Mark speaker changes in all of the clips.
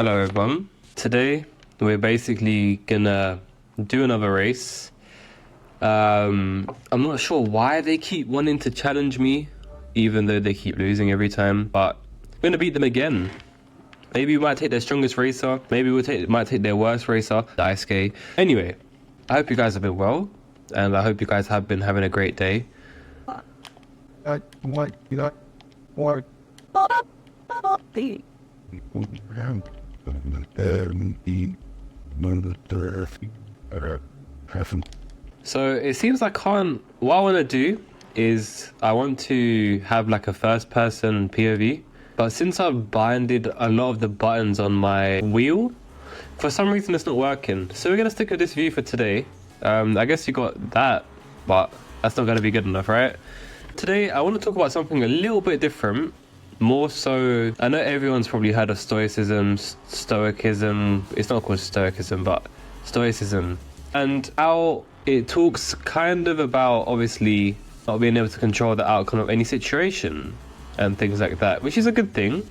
Speaker 1: Hello everyone. Today we're basically gonna do another race. I'm not sure why they keep wanting to challenge me, even though they keep losing every time, but we're gonna beat them again. Maybe we might take their strongest racer, maybe might take their worst racer, the ice skate. Anyway, I hope you guys have been well, and I hope you guys have been having a great day. So it seems like what I want to do is I want to have like a first person POV, but since I've binded a lot of the buttons on my wheel, for some reason it's not working. So we're going to stick with this view for today. I guess you got that, but that's not going to be good enough, right? Today I want to talk about something a little bit different. More so, I know everyone's probably heard of Stoicism, Stoicism. It's not called Stoicism, but Stoicism. And how it talks kind of about, obviously, not being able to control the outcome of any situation and things like that, which is a good thing.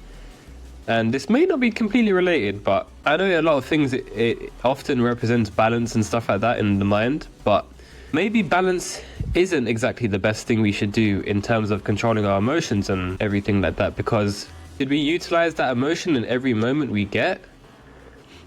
Speaker 1: And this may not be completely related, but I know a lot of things, it often represents balance and stuff like that in the mind, but maybe balance isn't exactly the best thing we should do in terms of controlling our emotions and everything like that, because should we utilize that emotion in every moment we get?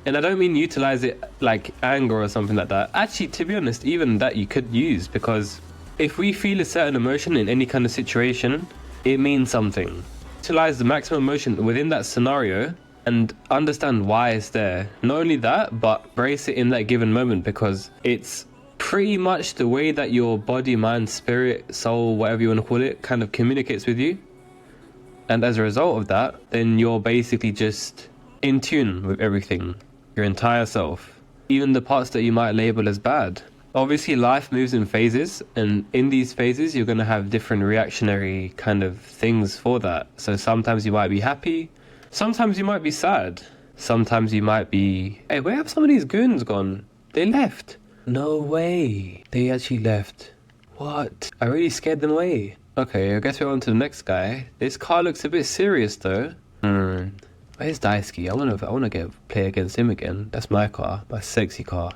Speaker 1: And I don't mean utilize it like anger or something like that. Actually, to be honest, even that you could use, because if we feel a certain emotion in any kind of situation, it means something. Utilize the maximum emotion within that scenario and understand why it's there. Not only that, but embrace it in that given moment, because it's pretty much the way that your body, mind, spirit, soul, whatever you want to call it, kind of communicates with you. And as a result of that, then you're basically just in tune with everything, your entire self, even the parts that you might label as bad. Obviously, life moves in phases, and in these phases, you're going to have different reactionary kind of things for that. So sometimes you might be happy, sometimes you might be sad, sometimes you might be, hey, where have some of these goons gone? They left. No way. They actually left. What? I really scared them away. Okay, I guess we're on to the next guy. This car looks a bit serious though. Where's Daisuke? I wanna play against him again. That's my car, my sexy car.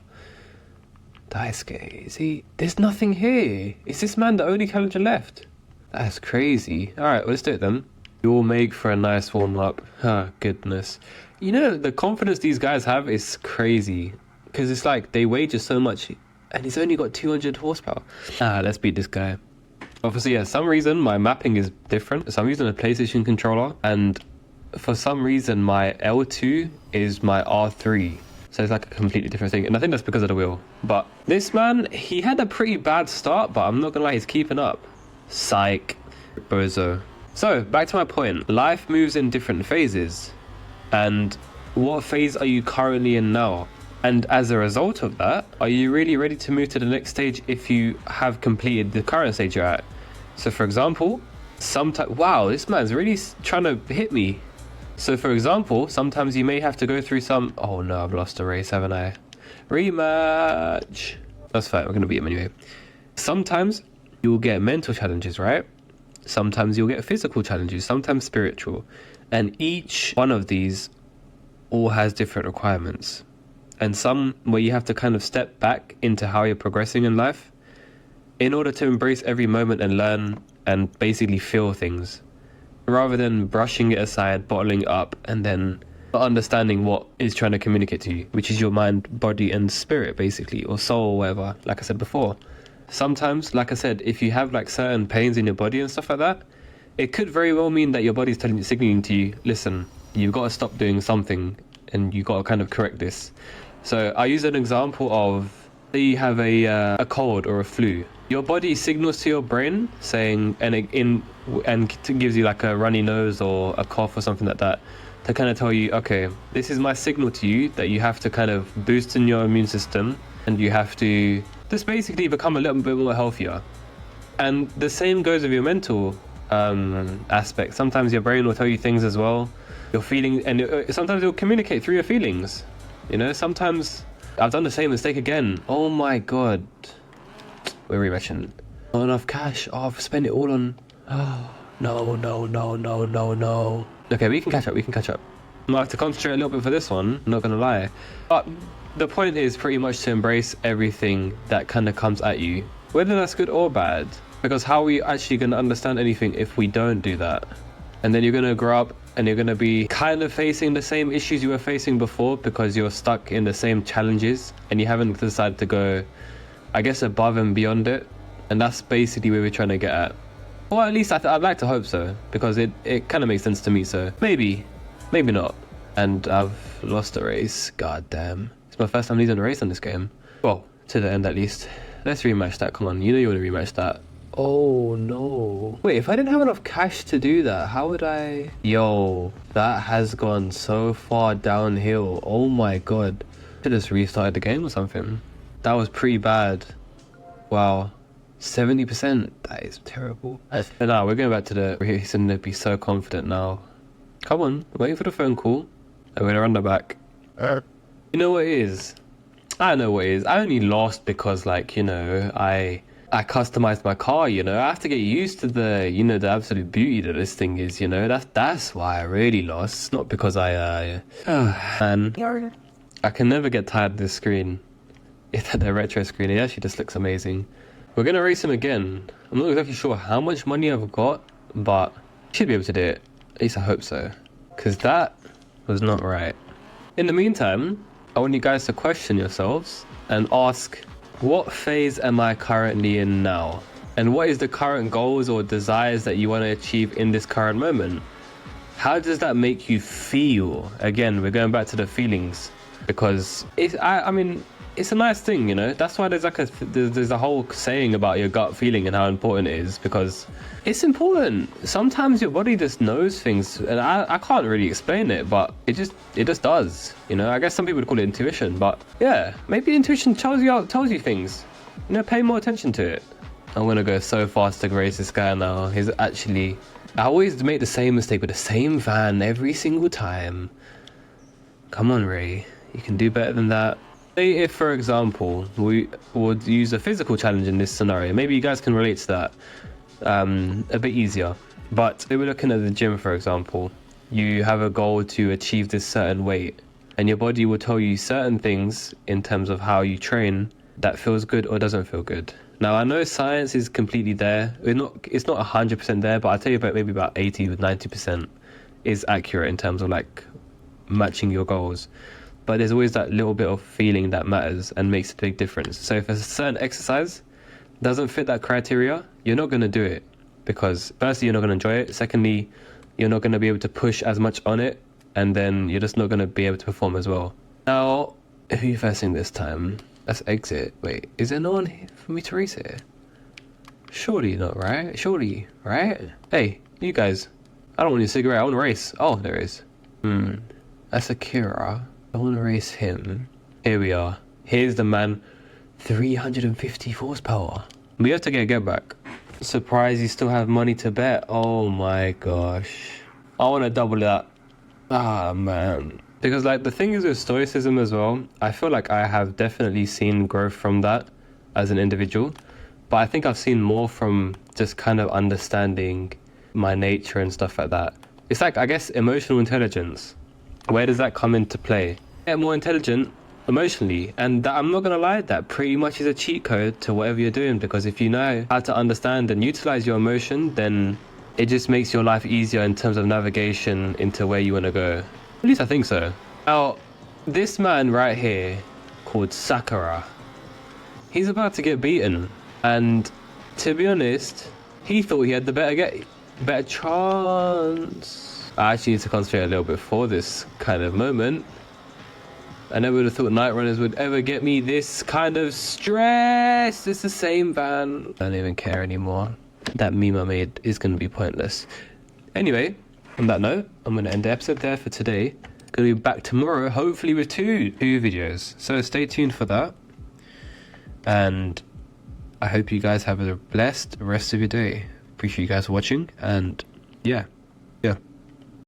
Speaker 1: Daisuke, is he? There's nothing here. Is this man the only challenger left? That's crazy. Alright, let's do it then. You'll make for a nice warm up. Oh, goodness. You know, the confidence these guys have is crazy. Because it's like they wager so much and he's only got 200 horsepower. Let's beat this guy. Obviously, yeah, some reason my mapping is different. So I'm using a PlayStation controller, and for some reason my L2 is my R3. So it's like a completely different thing. And I think that's because of the wheel. But this man, he had a pretty bad start, but I'm not gonna lie, he's keeping up. Psych. Bozo. So, back to my point. Life moves in different phases. And what phase are you currently in now? And as a result of that, are you really ready to move to the next stage if you have completed the current stage you're at? So for example, wow, this man's really trying to hit me. So for example, sometimes you may have to go through oh no, I've lost a race, haven't I? Rematch. That's fine, we're going to beat him anyway. Sometimes you'll get mental challenges, right? Sometimes you'll get physical challenges, sometimes spiritual. And each one of these all has different requirements. And some where you have to kind of step back into how you're progressing in life in order to embrace every moment and learn and basically feel things, rather than brushing it aside, bottling it up, and then not understanding what is trying to communicate to you, which is your mind, body, and spirit, basically, or soul, or whatever, like I said before. Sometimes, like I said, if you have like certain pains in your body and stuff like that, it could very well mean that your body's signaling to you, listen, you've got to stop doing something, and you've got to kind of correct this. So I use an example of, say you have a cold or a flu. Your body signals to your brain saying, and gives you like a runny nose or a cough or something like that, to kind of tell you, okay, this is my signal to you that you have to kind of boost in your immune system, and you have to just basically become a little bit more healthier. And the same goes with your mental aspect. Sometimes your brain will tell you things as well. Your feeling, and sometimes it'll communicate through your feelings. You know, sometimes I've done the same mistake again. Oh my god. We're rematching. Not enough cash. Oh, I've spent it all on... Oh, no. Okay, we can catch up. might have to concentrate a little bit for this one, not gonna lie. But the point is pretty much to embrace everything that kind of comes at you, whether that's good or bad. Because how are we actually gonna understand anything if we don't do that? And then you're gonna grow up and you're gonna be kind of facing the same issues you were facing before because you're stuck in the same challenges and you haven't decided to go, I guess, above and beyond it. And that's basically where we're trying to get at. Well, at least I'd like to hope so, because it kind of makes sense to me. So maybe not. And I've lost a race. God damn. It's my first time losing a race on this game. Well, to the end at least. Let's rematch that. Come on, you know you want to rematch that. Oh no. Wait, if I didn't have enough cash to do that, how would I? Yo, that has gone so far downhill. Oh my god. Should have just restarted the game or something. That was pretty bad. Wow. 70%. That is terrible. But now we're going back to the race and to be so confident now. Come on, waiting for the phone call. And we're gonna run that back. You know what it is? I know what it is. I only lost because, like, you know, I customized my car, you know. I have to get used to the, you know, the absolute beauty that this thing is, you know. That's why I really lost. Not because man. I can never get tired of this screen. It's the retro screen. It actually just looks amazing. We're gonna race him again. I'm not exactly sure how much money I've got, but should be able to do it. At least I hope so. Because that was not right. In the meantime, I want you guys to question yourselves and ask, what phase am I currently in now? And what is the current goals or desires that you want to achieve in this current moment? How does that make you feel? Again, we're going back to the feelings, because I mean, it's a nice thing, you know. That's why there's like there's a whole saying about your gut feeling and how important it is, because it's important. Sometimes your body just knows things, and I can't really explain it, but it just does, you know. I guess some people would call it intuition, but yeah, maybe intuition tells you things, you know. Pay more attention to it. I'm gonna go so fast to race this guy now. He's actually, I always make the same mistake with the same van every single time. Come on, Ray, you can do better than that. Say if, for example, we would use a physical challenge in this scenario, maybe you guys can relate to that a bit easier. But they were looking at the gym, for example. You have a goal to achieve this certain weight, and your body will tell you certain things in terms of how you train that feels good or doesn't feel good. Now, I know science is completely there. It's not 100% there, but I'll tell you about maybe about 80 to 90% is accurate in terms of like matching your goals. But there's always that little bit of feeling that matters and makes a big difference. So if a certain exercise doesn't fit that criteria, you're not going to do it, because firstly, you're not going to enjoy it. Secondly, you're not going to be able to push as much on it, and then you're just not going to be able to perform as well. Now, who are you facing this time? Let's exit. Wait, is there no one here for me to race here? Surely not, right? Surely, right? Hey, you guys, I don't want a cigarette, I want to race. Oh, there is. That's Akira. I want to race him. Here we are. Here's the man. 350 horsepower. We have to get back. Surprised you still have money to bet. Oh my gosh. I want to double that. Ah, man. Because like the thing is with Stoicism as well, I feel like I have definitely seen growth from that as an individual. But I think I've seen more from just kind of understanding my nature and stuff like that. It's like, I guess, emotional intelligence. Where does that come into play? Get more intelligent emotionally, and that, I'm not gonna lie, that pretty much is a cheat code to whatever you're doing, because if you know how to understand and utilize your emotion, then it just makes your life easier in terms of navigation into where you want to go. At least I think so. Now, this man right here called Sakura, he's about to get beaten, and to be honest, he thought he had the better chance. I actually need to concentrate a little bit for this kind of moment. I never would have thought night runners would ever get me this kind of stress. It's the same van. I don't even care anymore. That meme I made is going to be pointless. Anyway, on that note, I'm going to end the episode there for today. Going to be back tomorrow, hopefully with two videos. So stay tuned for that. And I hope you guys have a blessed rest of your day. Appreciate you guys watching. And yeah.